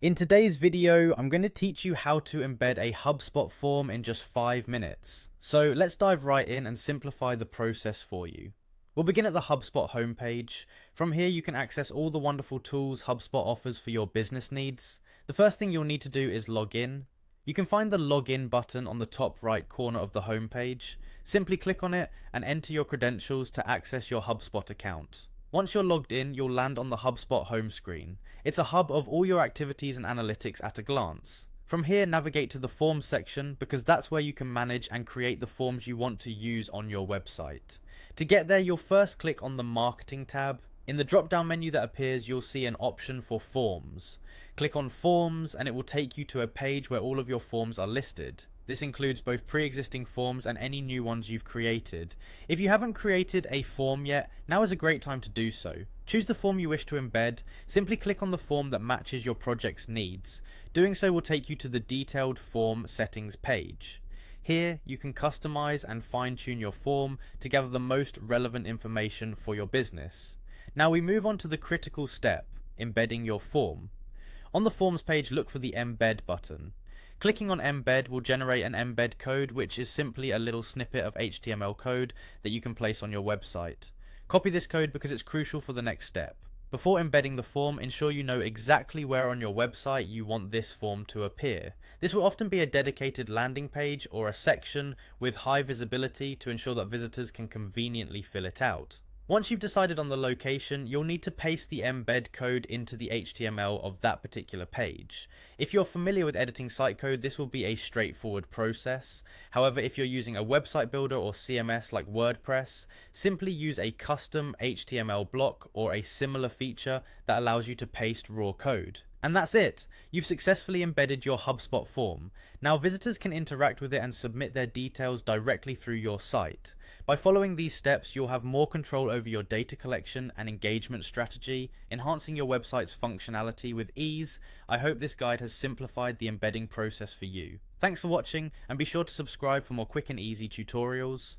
In today's video, I'm going to teach you how to embed a HubSpot form in just 5 minutes. So let's dive right in and simplify the process for you. We'll begin at the HubSpot homepage. From here, you can access all the wonderful tools HubSpot offers for your business needs. The first thing you'll need to do is log in. You can find the login button on the top right corner of the homepage. Simply click on it and enter your credentials to access your HubSpot account. Once you're logged in, you'll land on the HubSpot home screen. It's a hub of all your activities and analytics at a glance. From here, navigate to the Forms section because that's where you can manage and create the forms you want to use on your website. To get there, you'll first click on the Marketing tab. In the drop-down menu that appears, you'll see an option for Forms. Click on Forms and it will take you to a page where all of your forms are listed. This includes both pre-existing forms and any new ones you've created. If you haven't created a form yet, now is a great time to do so. Choose the form you wish to embed, simply click on the form that matches your project's needs. Doing so will take you to the detailed form settings page. Here, you can customize and fine-tune your form to gather the most relevant information for your business. Now we move on to the critical step, embedding your form. On the Forms page, look for the Embed button. Clicking on Embed will generate an embed code, which is simply a little snippet of HTML code that you can place on your website. Copy this code because it's crucial for the next step. Before embedding the form, ensure you know exactly where on your website you want this form to appear. This will often be a dedicated landing page or a section with high visibility to ensure that visitors can conveniently fill it out. Once you've decided on the location, you'll need to paste the embed code into the HTML of that particular page. If you're familiar with editing site code, this will be a straightforward process. However, if you're using a website builder or CMS like WordPress, simply use a custom HTML block or a similar feature that allows you to paste raw code. And that's it! You've successfully embedded your HubSpot form. Now visitors can interact with it and submit their details directly through your site. By following these steps, you'll have more control over your data collection and engagement strategy, enhancing your website's functionality with ease. I hope this guide has simplified the embedding process for you. Thanks for watching, and be sure to subscribe for more quick and easy tutorials.